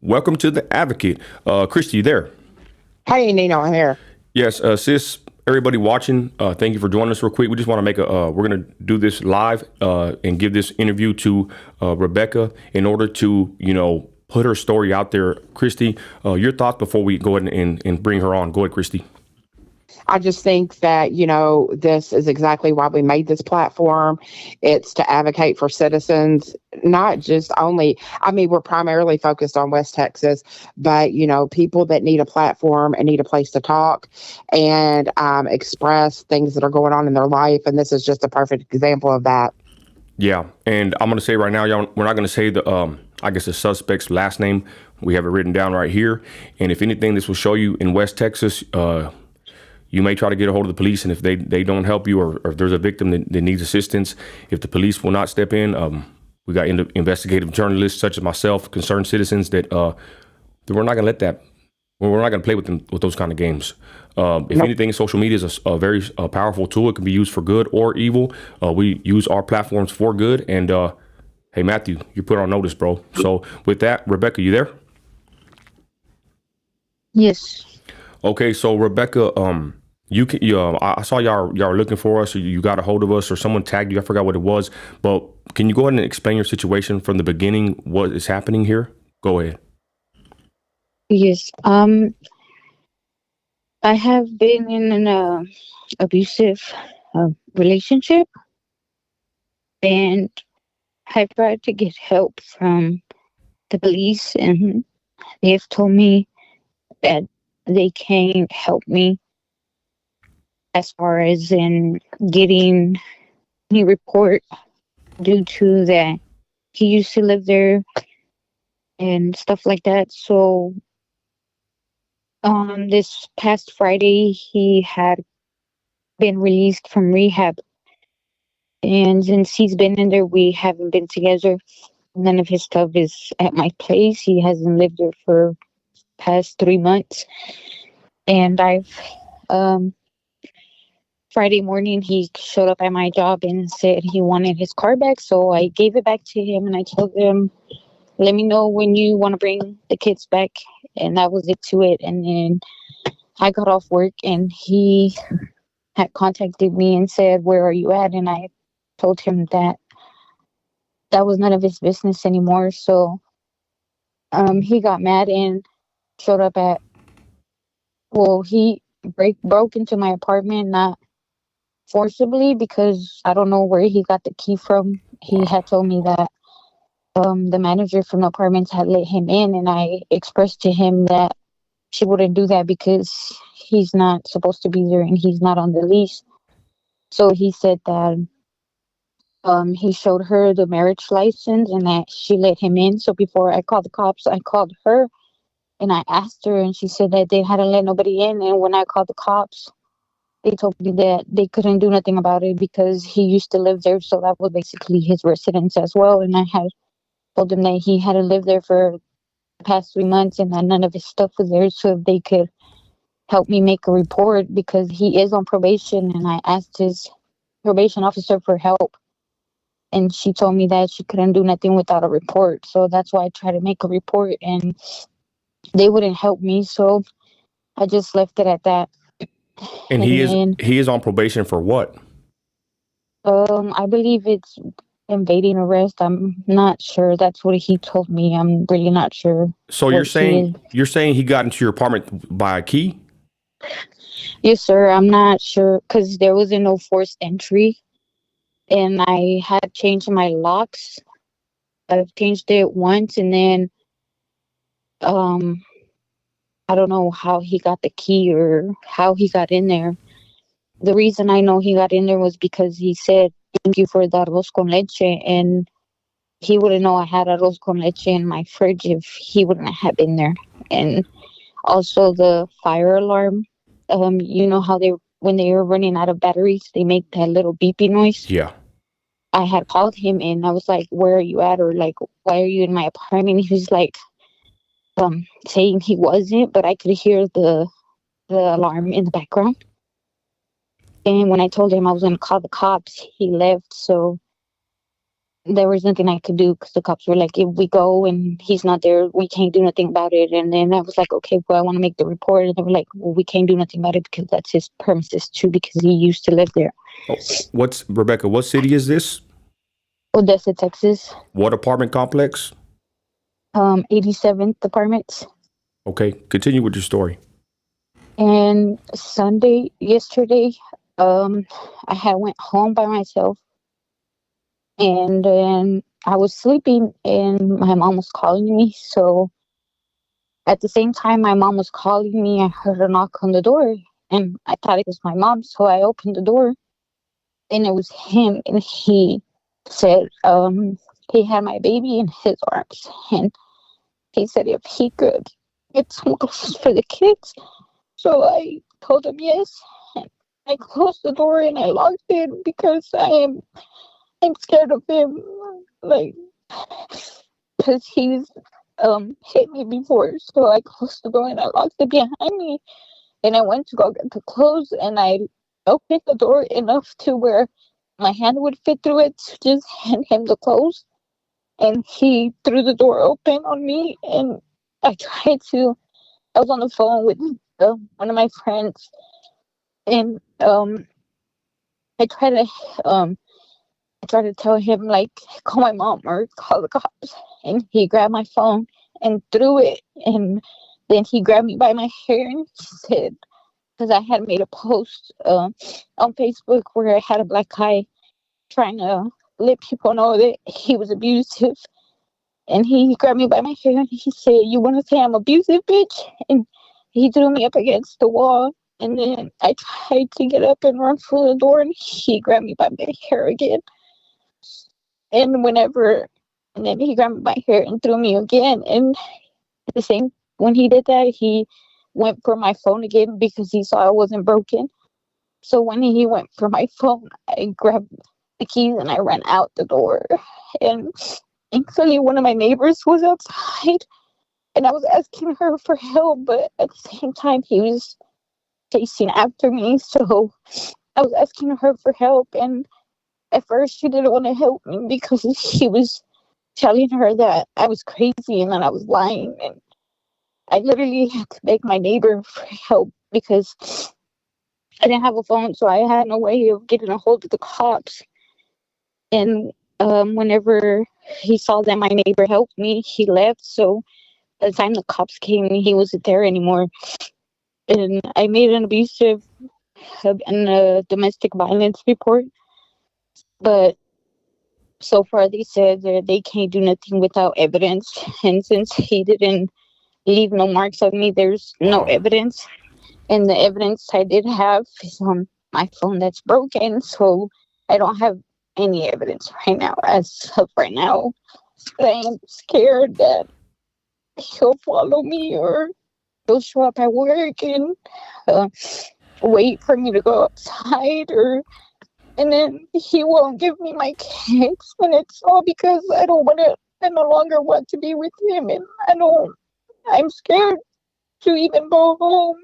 Welcome to the Advocate. Christy, you there? Hey, Nino, I'm here. Yes, sis. Everybody watching, thank you for joining us real quick. We just want to make we're going to do this live and give this interview to Rebecca in order to, put her story out there. Christy, your thoughts before we go ahead and bring her on. Go ahead, Christy. I just think that, this is exactly why we made this platform. It's to advocate for citizens, not just only, we're primarily focused on West Texas, but, people that need a platform and need a place to talk and express things that are going on in their life. And this is just a perfect example of that. Yeah. And I'm going to say right now, y'all, we're not going to say the suspect's last name. We have it written down right here. And if anything, this will show you in West Texas, you may try to get a hold of the police, and if they don't help you, or if there's a victim that needs assistance, if the police will not step in, we got investigative journalists such as myself, concerned citizens that we're not going to let that. We're not going to play with those kind of games. If anything, social media is a very powerful tool. It can be used for good or evil. We use our platforms for good. And hey, Matthew, you put on notice, bro. So with that, Rebecca, you there? Yes. Okay, so Rebecca, I saw y'all looking for us, or you got a hold of us, or someone tagged you. I forgot what it was, but can you go ahead and explain your situation from the beginning? What is happening here? Go ahead. Yes. I have been in an abusive relationship, and I tried to get help from the police, and they've told me that they can't help me as far as in getting any report due to that he used to live there and stuff like that. So this past Friday he had been released from rehab, and since he's been in there we haven't been together. None of his stuff is at my place. He hasn't lived there for past 3 months, and I've Friday morning, he showed up at my job and said he wanted his car back. So I gave it back to him, and I told him, let me know when you want to bring the kids back. And that was it to it. And then I got off work, and he had contacted me and said, where are you at? And I told him that was none of his business anymore. So he got mad and showed up he broke into my apartment, not forcibly, because I don't know where he got the key from. He had told me that the manager from the apartments had let him in, and I expressed to him that she wouldn't do that because he's not supposed to be there and he's not on the lease. So he said that he showed her the marriage license and that she let him in. So before I called the cops, I called her and I asked her, and she said that they hadn't let nobody in. And when I called the cops, they told me that they couldn't do nothing about it because he used to live there. So that was basically his residence as well. And I had told them that he hadn't lived there for the past 3 months and that none of his stuff was there. So if they could help me make a report, because he is on probation. And I asked his probation officer for help, and she told me that she couldn't do nothing without a report. So that's why I tried to make a report, and they wouldn't help me. So I just left it at that. And he is on probation for what? I believe it's invading arrest. I'm not sure. That's what he told me. I'm really not sure. So you're saying he got into your apartment by a key? Yes, sir. I'm not sure because there was no forced entry, and I had changed my locks. I've changed it once, and then I don't know how he got the key or how he got in there. The reason I know he got in there was because he said, thank you for the arroz con leche. And he wouldn't know I had arroz con leche in my fridge if he wouldn't have been there. And also the fire alarm. You know how when they were running out of batteries, they make that little beeping noise? Yeah. I had called him and I was like, where are you at? Or like, why are you in my apartment? He was like, saying he wasn't, but I could hear the alarm in the background. And when I told him I was going to call the cops, he left. So there was nothing I could do because the cops were like, if we go and he's not there, we can't do nothing about it. And then I was like, okay, well, I want to make the report. And they were like, well, we can't do nothing about it because that's his premises too, because he used to live there. Oh, Rebecca, what city is this? Odessa, Texas. What apartment complex? 87th apartments. Okay, continue with your story. And yesterday, I had went home by myself, and then I was sleeping, and my mom was calling me. So at the same time my mom was calling me, I heard a knock on the door, and I thought it was my mom. So I opened the door, and it was him, and he said, he had my baby in his arms, and he said if he could get some clothes for the kids. So I told him yes. And I closed the door and I locked it because I'm scared of him, like, because he's hit me before. So I closed the door and I locked it behind me. And I went to go get the clothes, and I opened the door enough to where my hand would fit through it to just hand him the clothes. And he threw the door open on me, and I was on the phone with one of my friends, and I tried to tell him, like, call my mom or call the cops, and he grabbed my phone and threw it, and then he grabbed me by my hair and he said, because I had made a post on Facebook where I had a black guy trying to let people know that he was abusive. And he grabbed me by my hair and he said, you want to say I'm abusive, bitch? And he threw me up against the wall. And then I tried to get up and run for the door, and he grabbed me by my hair again. And then he grabbed me by my hair and threw me again. And when he did that, he went for my phone again because he saw I wasn't broken. So when he went for my phone, I grabbed the keys and I ran out the door. And thankfully, one of my neighbors was outside, and I was asking her for help, but at the same time, he was chasing after me. So I was asking her for help, and at first, she didn't want to help me because he was telling her that I was crazy and that I was lying. And I literally had to beg my neighbor for help because I didn't have a phone, so I had no way of getting a hold of the cops. And whenever he saw that my neighbor helped me, he left. So by the time the cops came, he wasn't there anymore. And I made an abusive and a domestic violence report. But so far they said that they can't do nothing without evidence. And since he didn't leave no marks on me, there's no evidence. And the evidence I did have is on my phone that's broken. So I don't have any evidence right now. As of right now, I am scared that he'll follow me or he'll show up at work and wait for me to go outside, and then he won't give me my kids, and it's all because I no longer want to be with him, and I'm scared to even go home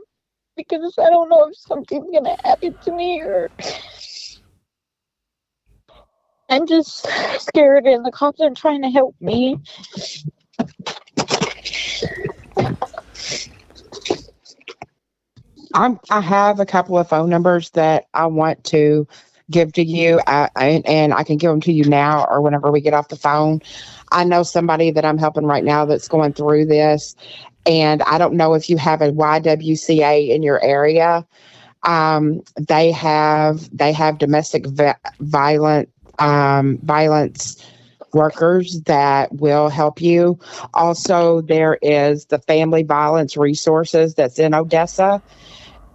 because I don't know if something's gonna happen to me, or I'm just scared, and the cops are trying to help me. I have a couple of phone numbers that I want to give to you, and I can give them to you now or whenever we get off the phone. I know somebody that I'm helping right now that's going through this, and I don't know if you have a YWCA in your area. They have domestic violence workers that will help you. Also, there is the Family Violence Resources that's in Odessa,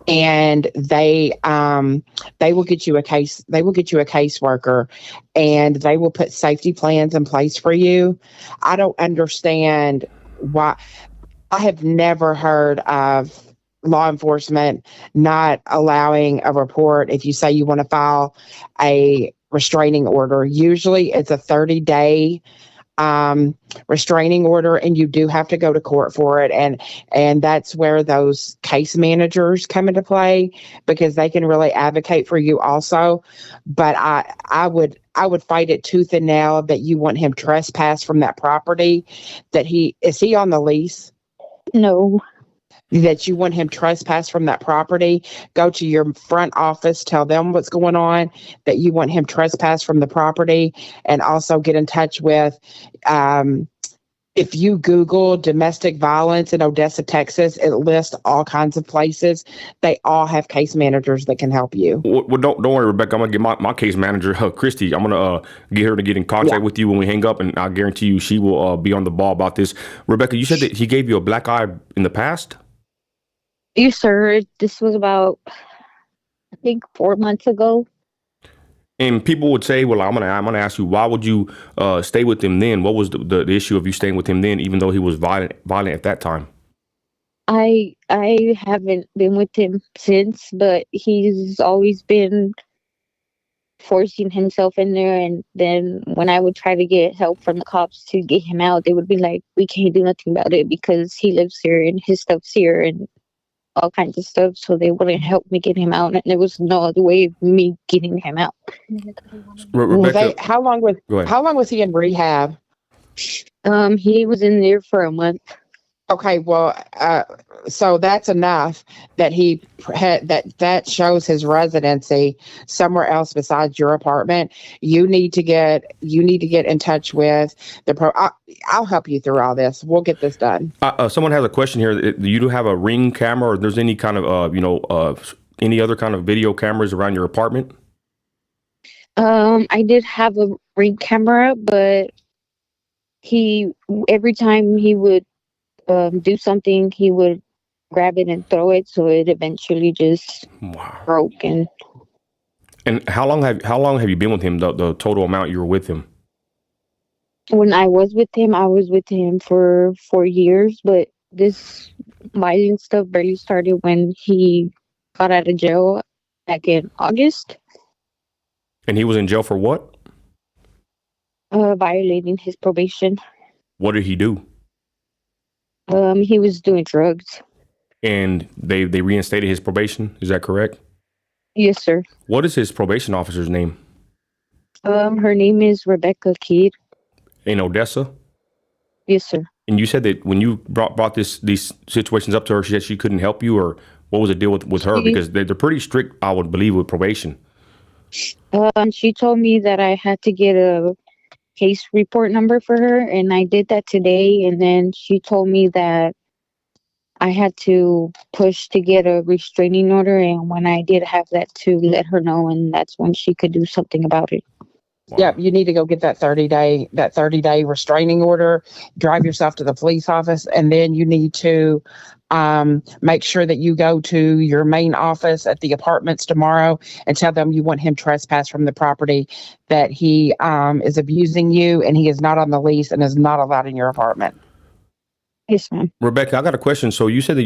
and they will get you a case. They will get you a caseworker, and they will put safety plans in place for you. I don't understand why. I have never heard of law enforcement not allowing a report if you say you want to file a restraining order. Usually it's a 30-day restraining order, and you do have to go to court for it. And that's where those case managers come into play, because they can really advocate for you also. But I would I would fight it tooth and nail that you want him trespassed from that property. Is he on the lease? No. That you want him trespassed from that property. Go to your front office, tell them what's going on, that you want him trespassed from the property, and also get in touch with, if you Google domestic violence in Odessa, Texas, it lists all kinds of places. They all have case managers that can help you. Well, don't worry, Rebecca. I'm gonna get my case manager, Christy. I'm gonna get her to get in contact with you when we hang up, and I guarantee you she will be on the ball about this. Rebecca, you said that he gave you a black eye in the past? Yes, sir. This was about, I think, 4 months ago. And people would say, well, I'm gonna ask you, why would you stay with him then? What was the issue of you staying with him then, even though he was violent at that time? I haven't been with him since, but he's always been forcing himself in there. And then when I would try to get help from the cops to get him out, they would be like, we can't do nothing about it because he lives here and his stuff's here and all kinds of stuff. So they wouldn't help me get him out. And there was no other way of me getting him out. Rebecca, how long was he in rehab? He was in there for a month. Okay, well, so that's enough that he had that shows his residency somewhere else besides your apartment. You need to get in touch with the I'll help you through all this. We'll get this done. Someone has a question here. Do you have a Ring camera, or there's any kind of any other kind of video cameras around your apartment? I did have a Ring camera, but every time he would do something, he would grab it and throw it, so it eventually just broke. And how long have you been with him? The total amount you were with him? When I was with him for 4 years, but this violent stuff barely started when he got out of jail back in August. And he was in jail for what? Violating his probation. What did he do? He was doing drugs. And they reinstated his probation, is that correct? Yes, sir. What is his probation officer's name? Her name is Rebecca Keed. In Odessa? Yes, sir. And you said that when you brought these situations up to her, she said she couldn't help you, or what was the deal with her? Because they're pretty strict, I would believe, with probation. She told me that I had to get a case report number for her, and I did that today. And then she told me that I had to push to get a restraining order, and when I did have that, to let her know, and that's when she could do something about it. Wow. Yeah, you need to go get that 30-day restraining order, drive yourself to the police office, and then you need to make sure that you go to your main office at the apartments tomorrow and tell them you want him trespassed from the property, that he is abusing you and he is not on the lease and is not allowed in your apartment. Yes, ma'am. Rebecca, I got a question. So you said that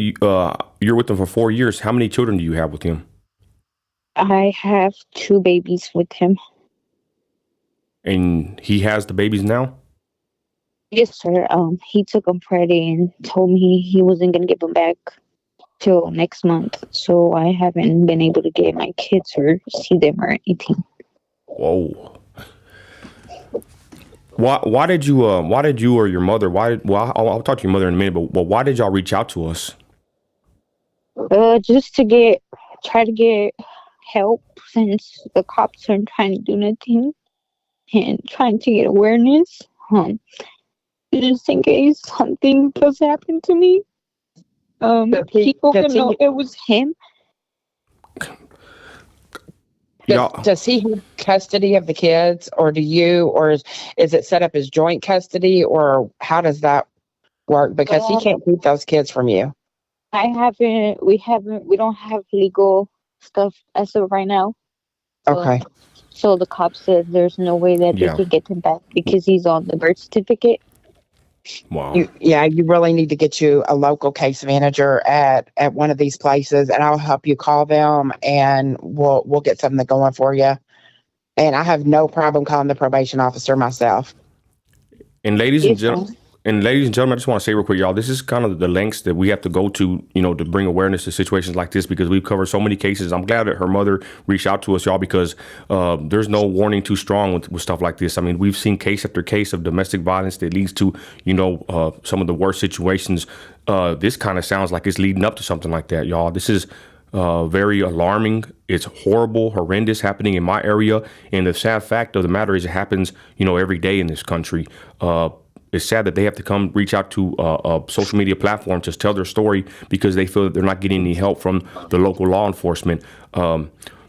you're with him for 4 years. How many children do you have with him? I have 2 babies with him. And he has the babies now? Yes, sir. He took them Friday and told me he wasn't going to give them back till next month. So I haven't been able to get my kids or see them or anything. Whoa. Why did you or your mother, I'll talk to your mother in a minute, but why did y'all reach out to us? Just to try to get help, since the cops aren't trying to do nothing, and trying to get awareness. Just in case something does happen to me. People can know it was him. Does he have custody of the kids, or do you, or is it set up as joint custody, or how does that work? Because he can't keep those kids from you. We don't have legal stuff as of right now. Okay. So the cop said there's no way that they can get him back because he's on the birth certificate. Wow. You really need to get you a local case manager at one of these places, and I'll help you call them, and we'll get something going for you. And I have no problem calling the probation officer myself. And ladies and And ladies and gentlemen, I just want to say real quick, y'all, this is kind of the lengths that we have to go to, to bring awareness to situations like this, because we've covered so many cases. I'm glad that her mother reached out to us, y'all, because there's no warning too strong with stuff like this. I mean, we've seen case after case of domestic violence that leads to, some of the worst situations. This kind of sounds like it's leading up to something like that, y'all. This is very alarming. It's horrible, horrendous, happening in my area. And the sad fact of the matter is it happens, every day in this country. It's sad that they have to come reach out to a social media platform to tell their story because they feel that they're not getting any help from the local law enforcement.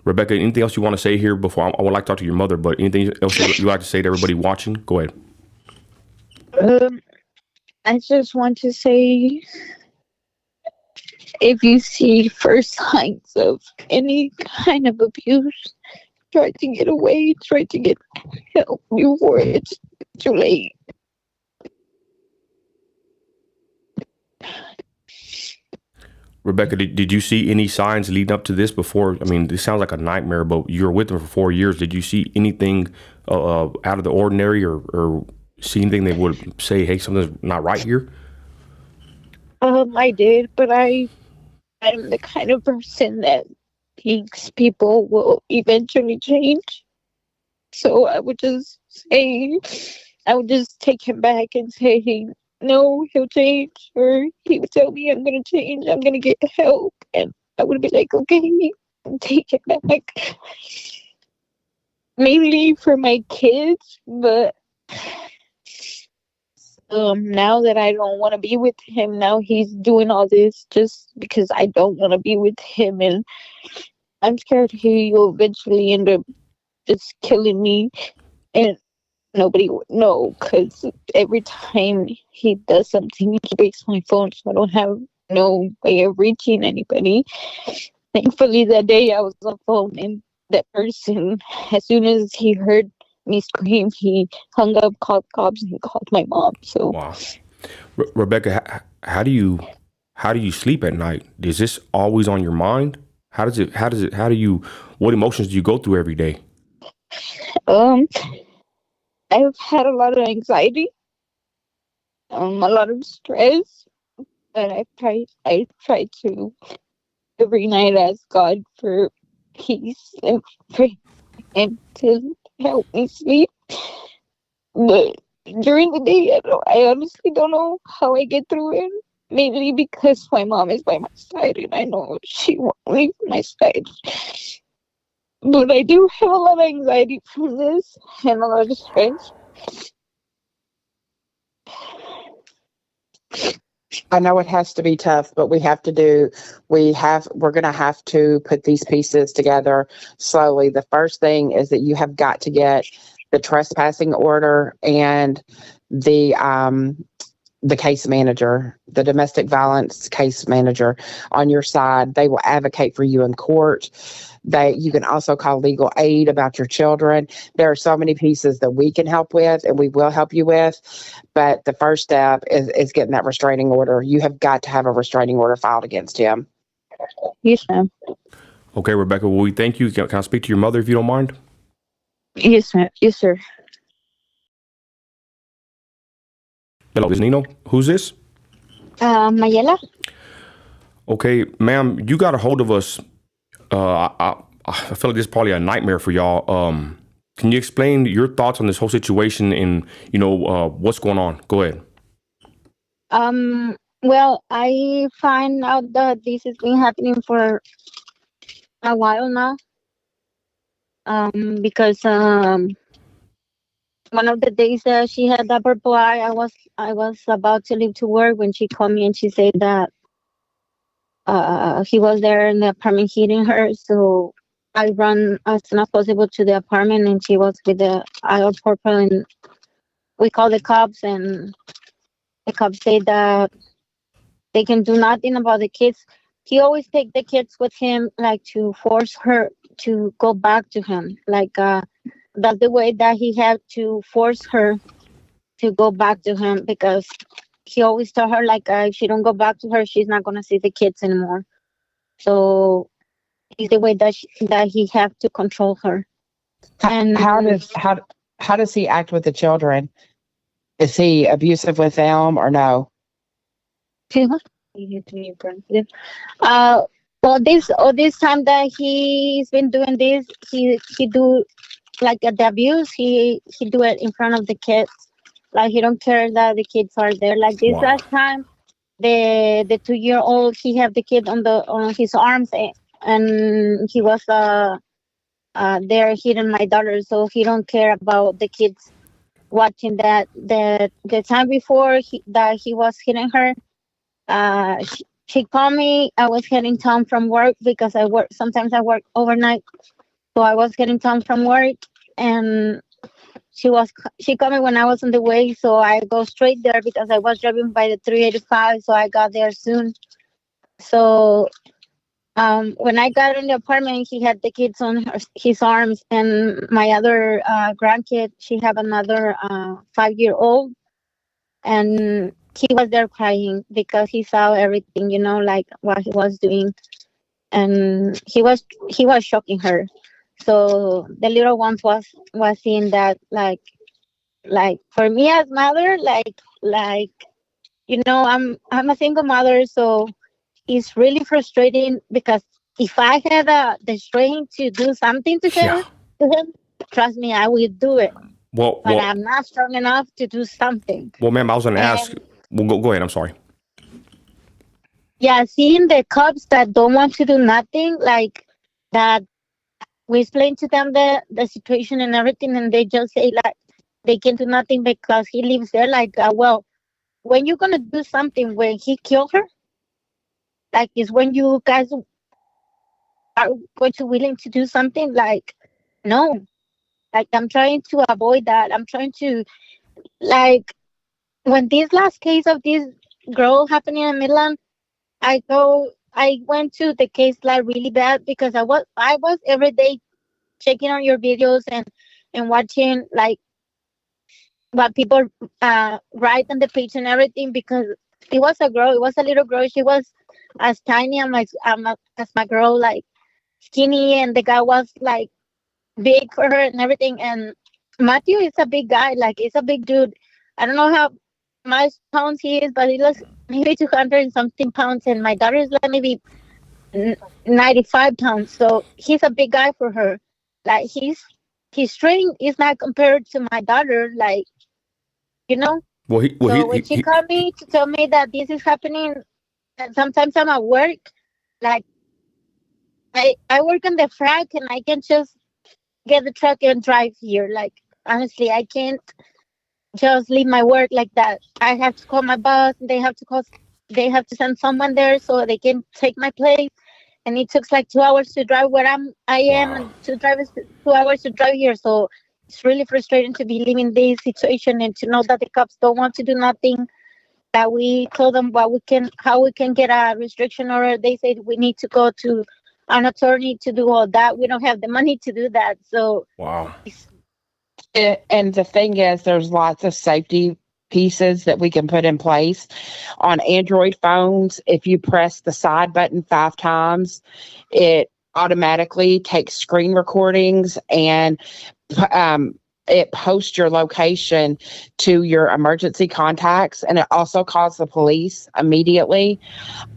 Rebecca, anything else you want to say here before I would like to talk to your mother, but anything else you'd like to say to everybody watching? Go ahead. I just want to say, if you see first signs of any kind of abuse, try to get away, try to get help before it's too late. Rebecca, did you see any signs leading up to this before? I mean, this sounds like a nightmare, but you were with them for 4 years. Did you see anything out of the ordinary or see anything that would say, hey, something's not right here? I did, but I'm the kind of person that thinks people will eventually change. So I would just take him back and say, no, he'll change, or he would tell me I'm gonna change, I'm gonna get help, and I would be like, okay, take it back. Mainly for my kids, but now that I don't want to be with him, now he's doing all this just because I don't want to be with him, and I'm scared he will eventually end up just killing me, and nobody would know, because every time he does something, he breaks my phone, so I don't have no way of reaching anybody. Thankfully, that day I was on the phone, and that person, as soon as he heard me scream, he hung up, called cops, and called my mom. So, wow, Rebecca, how do you sleep at night? Is this always on your mind? What emotions do you go through every day? I've had a lot of anxiety, a lot of stress, but I try to every night ask God for peace and pray and to help me sleep. But during the day, I honestly don't know how I get through it. Mainly because my mom is by my side, and I know she won't leave my side. But I do have a lot of anxiety from this and a lot of stress. I know it has to be tough, but we're going to have to put these pieces together slowly. The first thing is that you have got to get the trespassing order and the case manager, the domestic violence case manager on your side. They will advocate for you in court. You can also call legal aid about your children. There are so many pieces that we can help with and we will help you with. But the first step is getting that restraining order. You have got to have a restraining order filed against him. Yes, ma'am. Okay, Rebecca, well, we thank you. Can I speak to your mother if you don't mind? Yes, ma'am. Yes, sir. Hello, is Nino? Who's this? Mayela? Okay, ma'am, you got a hold of us. I feel like this is probably a nightmare for y'all. Can you explain your thoughts on this whole situation and, what's going on? Go ahead. Well, I find out that this has been happening for a while now. Because one of the days that she had that purple eye, I was about to leave to work when she called me and she said that he was there in the apartment hitting her. So I ran as soon as possible to the apartment, and she was with the eye of purple, and we called the cops, and the cops say that they can do nothing about the kids. He always take the kids with him, like to force her to go back to him. Like that's the way that he had to force her to go back to him, because he always told her like if she don't go back to her, she's not gonna see the kids anymore. So it's the way that he have to control her. And How does he act with the children? Is he abusive with them or no? Uh, all this time that he's been doing this, he do like the abuse. He do it in front of the kids. Like he don't care that the kids are there. Like this Wow. last time, the 2-year-old, he have the kid on his arms, and he was there hitting my daughter. So he don't care about the kids watching that. The time before that he was hitting her, she called me. I was heading home from work because sometimes I work overnight. So I was getting home from work, and she called me when I was on the way. So I go straight there because I was driving by the 385. So I got there soon. So when I got in the apartment, he had the kids on his arms, and my other grandkid, she have another 5-year-old, and he was there crying because he saw everything, like what he was doing, and he was shocking her. So the little ones was seeing that, like for me as mother, like I'm a single mother, so it's really frustrating because if I had the strength to do something Yeah. to him, trust me, I will do it. Well, But well, I'm not strong enough to do something. well, ma'am. I was gonna ask. And Well, go ahead. I'm sorry. yeah, seeing the cops that don't want to do nothing, like that, we explain to them the situation and everything, and they just say like they can do nothing because he lives there. Like, well, when you're gonna do something when he killed her, like, is when you guys are going to willing to do something. Like, no, like I'm trying to avoid that. I'm trying to, like, when this last case of this girl happening in Midland, I went to the case like really bad because I was every day checking on your videos and watching like what people write on the page and everything, because it was a little girl. She was as tiny as my girl, like skinny, and the guy was like big for her and everything. And Matthew is a big guy, like he's a big dude. I don't know how much pounds he is, but he looks maybe 200 and something pounds, and my daughter is like maybe 95 pounds. So he's a big guy for her. Like his strength is not compared to my daughter. Like, you know. Well, So when she called me to tell me that this is happening, and sometimes I'm at work, like I work on the frac, and I can just get the truck and drive here. Like, honestly, I can't just leave my work like that. I have to call my boss. They have to send someone there so they can take my place. And it took like 2 hours to drive where I am, wow. and to drive is 2 hours to drive here. So it's really frustrating to be living this situation and to know that the cops don't want to do nothing. That we told them how we can get a restriction order. They said we need to go to an attorney to do all that. We don't have the money to do that. So Wow. And the thing is, there's lots of safety pieces that we can put in place on Android phones. If you press the side button 5 times, it automatically takes screen recordings, and it posts your location to your emergency contacts, and it also calls the police immediately.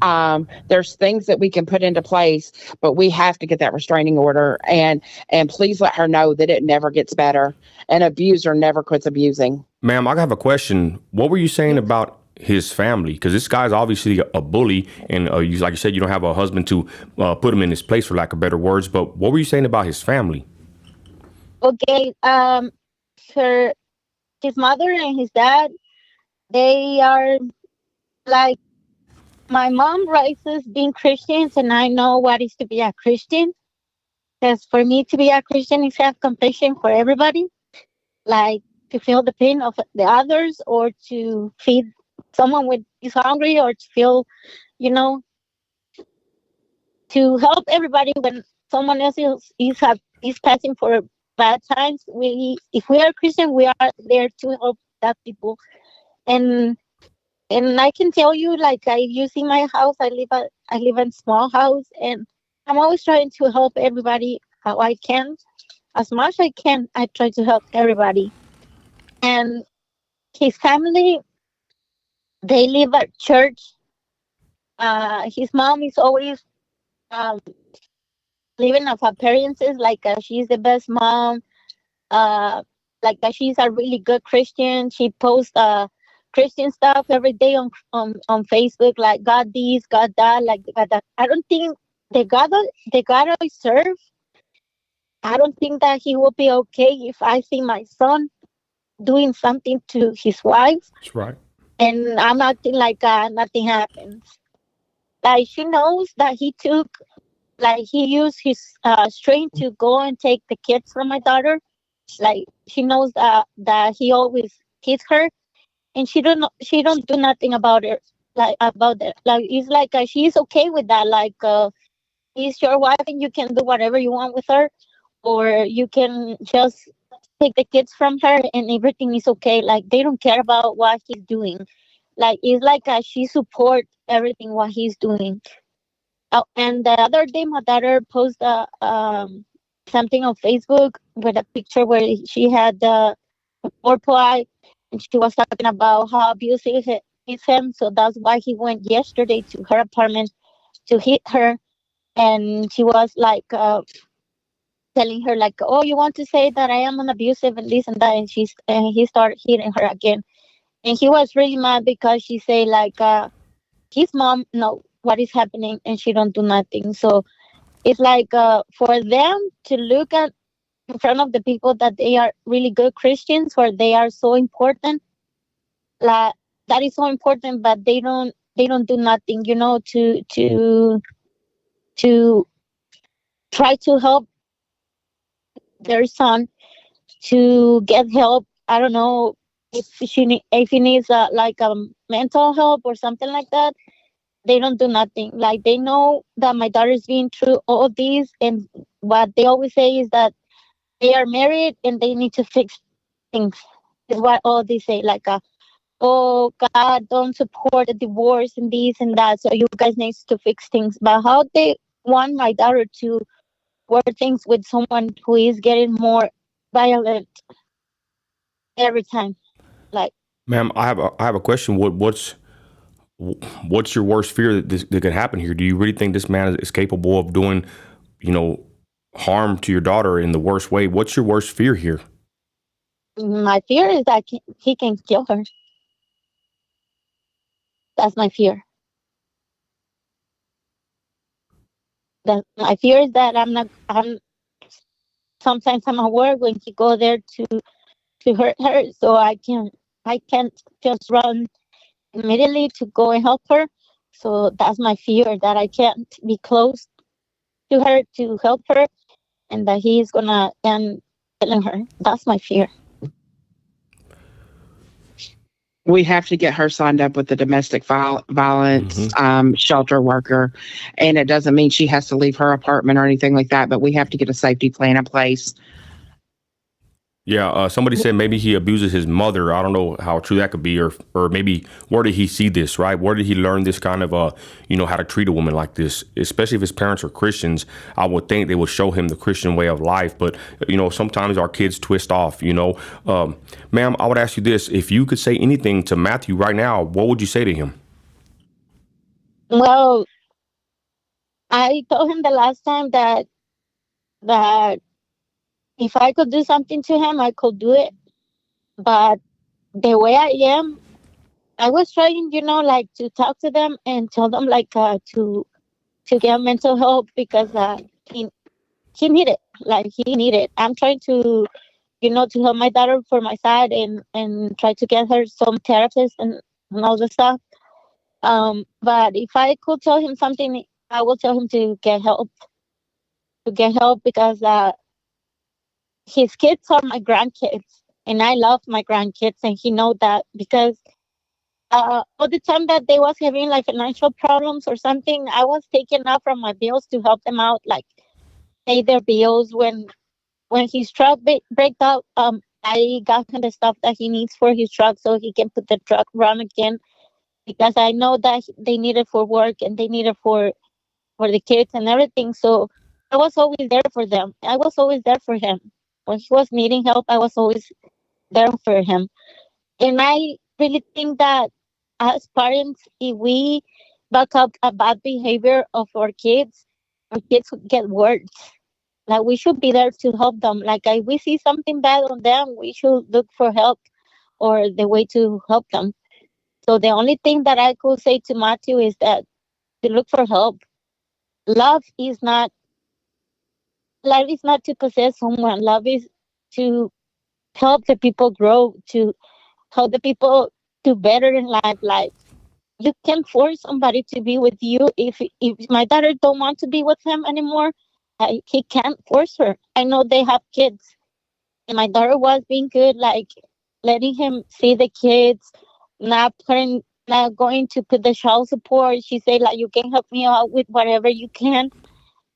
There's things that we can put into place, but we have to get that restraining order, and please let her know that it never gets better. An abuser never quits abusing. Ma'am, I have a question. What were you saying about his family? Because this guy's obviously a bully, and like you said, you don't have a husband to put him in his place, for lack of better words. But what were you saying about his family? okay, his mother and his dad, they are like, my mom raises being Christians, and I know what is to be a Christian. Because for me to be a Christian is have compassion for everybody, like to feel the pain of the others, or to feed someone with is hungry, or to feel, you know, to help everybody when someone else is passing for bad times. If we are Christian, we are there to help that people. And I can tell you, like, you see my house. I live in small house, and I'm always trying to help everybody how I can, as much I can. I try to help everybody, and his family, they live at church. His mom is always um, living off appearances, like she's the best mom. Uh, like she's a really good Christian. She posts Christian stuff every day on Facebook, like God this, God that, like God that. I don't think the God I serve. I don't think that he will be okay if I see my son doing something to his wife, That's right. and I'm acting like nothing happens. Like she knows that he used his strength to go and take the kids from my daughter. Like she knows that he always hits her, and she don't do nothing about it. Like about it, like it's like she's okay with that. Like he's your wife, and you can do whatever you want with her, or you can just take the kids from her, and everything is okay. Like they don't care about what he's doing. Like it's like she support everything what he's doing. Oh, and the other day, my daughter posted something on Facebook with a picture where she had purple eye, and she was talking about how abusive he is him. So that's why he went yesterday to her apartment to hit her, and she was like telling her like, "Oh, you want to say that I am an abusive and this and that," and he started hitting her again, and he was really mad because she said like his mom know what is happening and she don't do nothing. So it's like for them to look at in front of the people that they are really good Christians, or they are so important, like that is so important, but they don't do nothing, to try to help their son to get help. I don't know if he needs like mental help or something like that. They don't do nothing. Like they know that my daughter's been through all of these, and what they always say is that they are married and they need to fix things. Is what all they say. Like, oh God, don't support the divorce and this and that. So you guys need to fix things. But how they want my daughter to work things with someone who is getting more violent every time? Like, Ma'am, I have a question. What's your worst fear that could happen here? Do you really think this man is capable of doing, you know, harm to your daughter in the worst way? What's your worst fear here? my fear is that he can kill her. That's my fear. That my fear is that I'm sometimes I'm at work when he go there to hurt her, so I can't just run immediately to go and help her. So that's my fear, that I can't be close to her to help her, and that he's gonna end killing her. That's my fear. We have to get her signed up with the domestic violence shelter worker. And it doesn't mean she has to leave her apartment or anything like that, but we have to get a safety plan in place. Yeah, somebody said maybe he abuses his mother. I don't know how true that could be, or maybe where did he see this, right? Where did he learn this kind of, how to treat a woman like this? Especially if his parents are Christians, I would think they would show him the Christian way of life. But, sometimes our kids twist off, Ma'am, I would ask you this. If you could say anything to Matthew right now, what would you say to him? Well, I told him the last time that if I could do something to him, I could do it. But the way I am, I was trying, like to talk to them and tell them like to get mental help, because he needed, like he needed. I'm trying to help my daughter for my side, and try to get her some therapist and all the stuff. But if I could tell him something, I will tell him to get help. To get help, because his kids are my grandkids, and I love my grandkids, and he know that, because all the time that they was having like financial problems or something, I was taking out from my bills to help them out, like pay their bills. When his truck break out, I got him the stuff that he needs for his truck so he can put the truck run again, because I know that they need it for work and they need it for the kids and everything. So I was always there for them. I was always there for him when he was needing help. I was always there for him. And I really think that as parents, if we back up a bad behavior of our kids would get worse. Like we should be there to help them. Like if we see something bad on them, we should look for help or the way to help them. So the only thing that I could say to Matthew is that to look for help. Love is not love is not to possess someone. Love is to help the people grow, to help the people do better in life. Like you can force somebody to be with you. If my daughter don't want to be with him anymore, he can't force her. I know they have kids, and my daughter was being good, like letting him see the kids, not going to put the child support. She said like, you can help me out with whatever you can,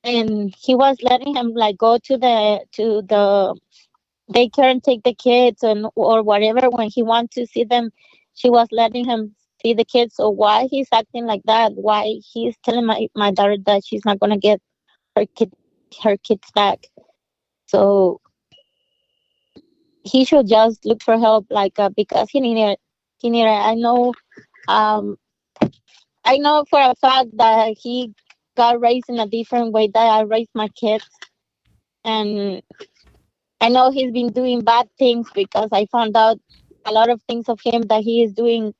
and he was letting him like go to the daycare and take the kids and or whatever when he want to see them. She was letting him see the kids. So why he's acting like that? Why he's telling my daughter that she's not gonna get her kids back? So he should just look for help, like because he needed it. He needed it. I know for a fact that he got raised in a different way that I raised my kids, and I know he's been doing bad things because I found out a lot of things of him that he is doing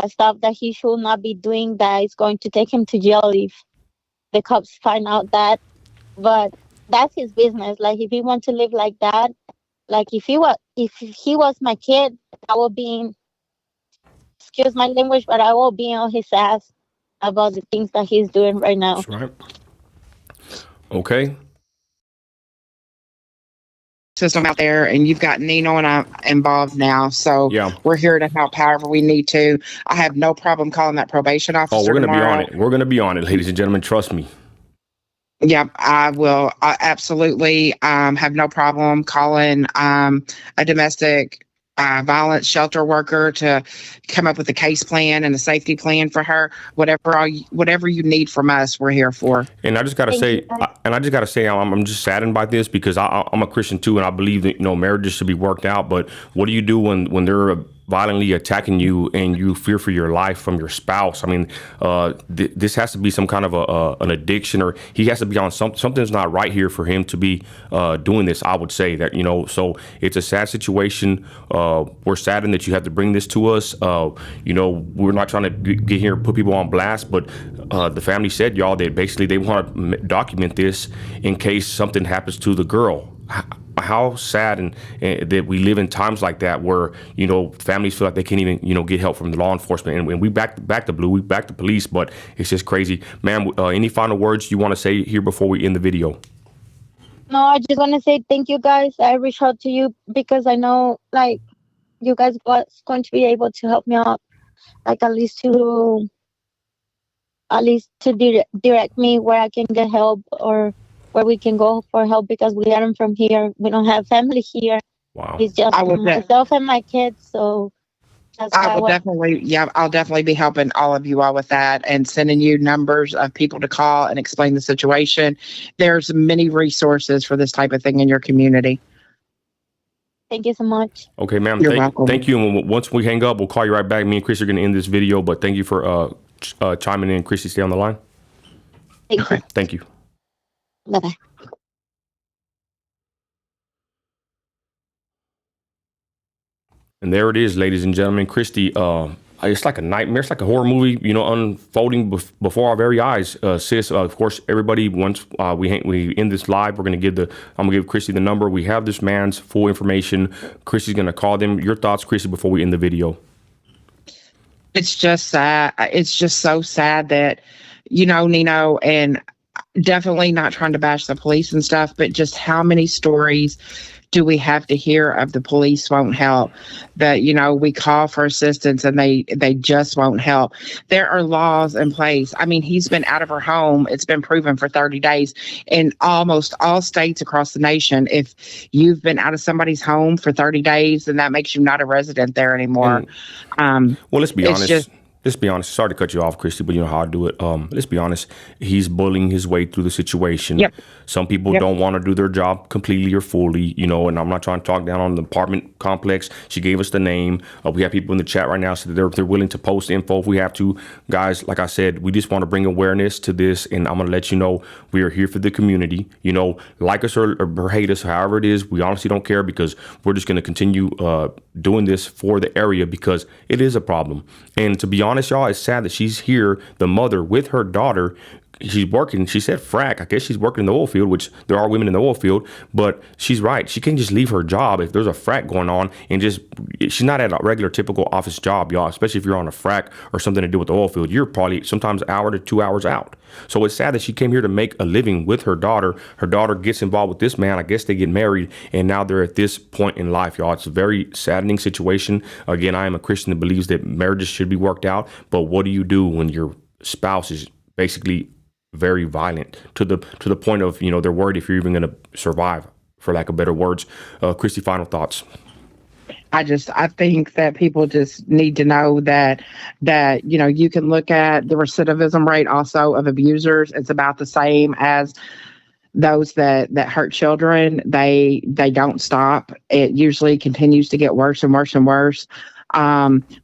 stuff that he should not be doing, that is going to take him to jail if the cops find out that. But that's his business. Like if he wants to live like that, like if he was my kid, I would be, excuse my language, but I will be on his ass about the things that he's doing right now. That's right. Okay. System out there, and you've got Nino and I involved now, so Yeah. we're here to help however we need to. I have no problem calling that probation officer. Oh, we're going to be tomorrow. on it. We're going to be on it, ladies and gentlemen. Trust me. Yep, I will. I absolutely have no problem calling a domestic violence shelter worker to come up with a case plan and a safety plan for her. Whatever you need from us, we're here for. And I just got to say, I'm just saddened by this because I'm a Christian too, and I believe that marriages should be worked out. But what do you do when they're violently attacking you and you fear for your life from your spouse? I mean, this has to be some kind of an addiction, or he has to be on something's not right here for him to be doing this. I would say that, so it's a sad situation. We're saddened that you have to bring this to us. We're not trying to get here and put people on blast, but the family said, y'all, that basically they want to document this in case something happens to the girl. How sad and that we live in times like that where families feel like they can't even get help from the law enforcement, and we back the blue, we back the police, but it's just crazy, ma'am. Any final words you want to say here before we end the video? No, I just want to say thank you guys. I reached out to you because I know like you guys was going to be able to help me out, like at least to direct me where I can get help or where we can go for help, because we aren't from here. We don't have family here. Wow. It's just myself and my kids. So that's I'll definitely be helping all of you all with that and sending you numbers of people to call and explain the situation. There's many resources for this type of thing in your community. Thank you so much. Okay, ma'am. You're welcome. Thank you. And once we hang up, we'll call you right back. Me and Chris are going to end this video, but thank you for chiming in. Chrissy, stay on the line. Thank you. Thank you. Bye-bye. And there it is, ladies and gentlemen. Christy, it's like a nightmare. It's like a horror movie, unfolding before our very eyes. Sis, of course, everybody, once we end this live, I'm going to give Christy the number. We have this man's full information. Christy's going to call them. Your thoughts, Christy, before we end the video? It's just sad. It's just so sad that, Nino, and definitely not trying to bash the police and stuff, but just how many stories do we have to hear of the police won't help, that, we call for assistance and they just won't help. There are laws in place. I mean, he's been out of her home. It's been proven for 30 days in almost all states across the nation. If you've been out of somebody's home for 30 days, then that makes you not a resident there anymore. Well, let's be honest. let's be honest. Sorry to cut you off, Christy, but you know how I do it. Let's be honest. He's bullying his way through the situation. Yep. Some people don't want to do their job completely or fully, you know, and I'm not trying to talk down on the apartment complex. She gave us the name. We have people in the chat right now, so they're willing to post info if we have to. Guys, like I said, we just want to bring awareness to this, and I'm going to let you know we are here for the community. You know, like us or hate us, however it is, we honestly don't care, because we're just going to continue doing this for the area, because it is a problem. And to be honest, y'all, it's sad that she's here, the mother, with her daughter. She's working, she said frack. I guess she's working in the oil field, which there are women in the oil field, but she's right. She can't just leave her job if there's a frack going on and just, she's not at a regular typical office job, y'all, especially if you're on a frack or something to do with the oil field. You're probably sometimes an hour to 2 hours out. So it's sad that she came here to make a living with her daughter. Her daughter gets involved with this man. I guess they get married, and now they're at this point in life, y'all. It's a very saddening situation. Again, I am a Christian that believes that marriages should be worked out, but what do you do when your spouse is basically very violent to the point of, you know, they're worried if you're even going to survive, for lack of better words. Christy, final thoughts. I think that people just need to know that, you know, you can look at the recidivism rate also of abusers. It's about the same as those that hurt children. They don't stop. It usually continues to get worse and worse and worse.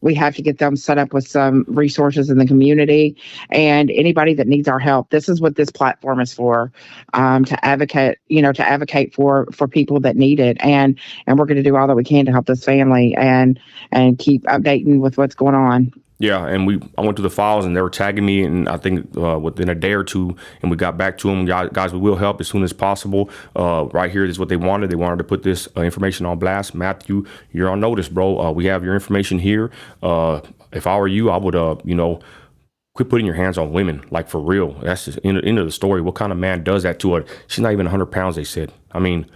We have to get them set up with some resources in the community, and anybody that needs our help. This is what this platform is for, to advocate for people that need it. And we're going to do all that we can to help this family and keep updating with what's going on. Yeah, and I went through the files, and they were tagging me, and I think within a day or two, and we got back to them. Guys, we will help as soon as possible. Right here is what they wanted. They wanted to put this information on blast. Matthew, you're on notice, bro. We have your information here. If I were you, I would, quit putting your hands on women, like, for real. That's the end of the story. What kind of man does that to her? She's not even 100 pounds, they said. I mean,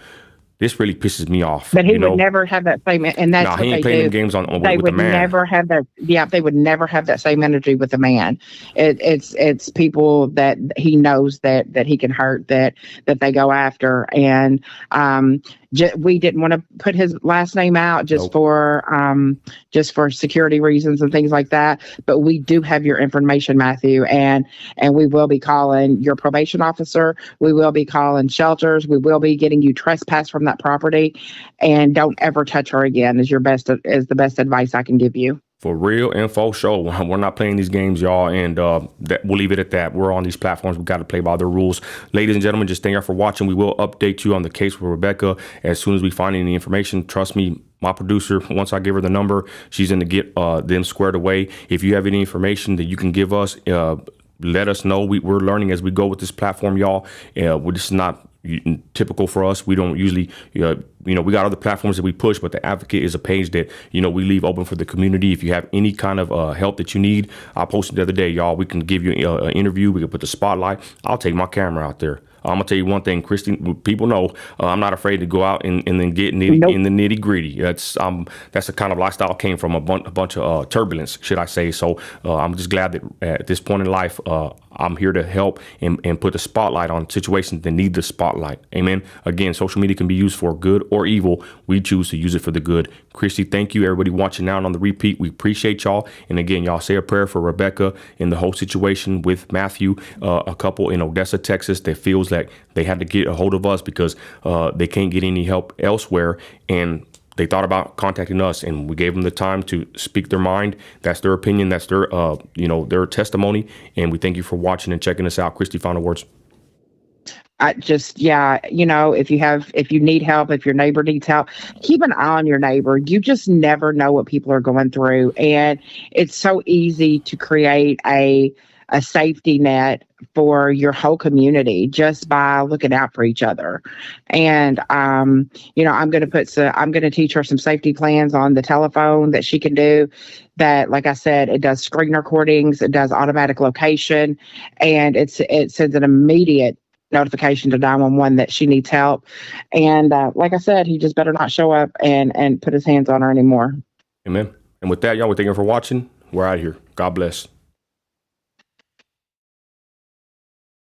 this really pisses me off. But he would never have that same, and that's what he ain't they playing do. games on They with would the man. never have that. Yeah, they would never have that same energy with a man. It's people that he knows that he can hurt, that they go after, and we didn't want to put his last name out just for security reasons and things like that. But we do have your information, Matthew, and we will be calling your probation officer. We will be calling shelters. We will be getting you trespassed from that property, and don't ever touch her again. Is the best advice I can give you. For real info show. We're not playing these games, y'all, and we'll leave it at that. We're on these platforms. We got to play by the rules. Ladies and gentlemen, just thank you for watching. We will update you on the case with Rebecca as soon as we find any information. Trust me, my producer, once I give her the number, she's going to get them squared away. If you have any information that you can give us, let us know. We're learning as we go with this platform, y'all. This is not typical for us. We don't usually, we got other platforms that we push, but the Advocate is a page that, we leave open for the community. If you have any kind of help that you need, I posted the other day, y'all, we can give you an interview. We can put the spotlight. I'll take my camera out there. I'm gonna tell you one thing, Christy. People know I'm not afraid to go out and then get in the nitty gritty. That's the kind of lifestyle came from a bunch of turbulence, should I say? So I'm just glad that at this point in life, I'm here to help and put the spotlight on situations that need the spotlight. Amen. Again, social media can be used for good or evil. We choose to use it for the good. Christy, thank you. Everybody watching now and on the repeat, we appreciate y'all. And again, y'all say a prayer for Rebecca in the whole situation with Matthew, a couple in Odessa, Texas, that feels like they had to get a hold of us because they can't get any help elsewhere. And they thought about contacting us, and we gave them the time to speak their mind. That's their opinion. That's their, their testimony. And we thank you for watching and checking us out. Christy, final words. If you need help, if your neighbor needs help, keep an eye on your neighbor. You just never know what people are going through. And it's so easy to create a safety net for your whole community just by looking out for each other. And, I'm going to teach her some safety plans on the telephone that she can do that. Like I said, it does screen recordings, it does automatic location, and it sends an immediate notification to 911 that she needs help. And like I said, he just better not show up and put his hands on her anymore. Amen. And with that, y'all, we thank you for watching. We're out of here. God bless.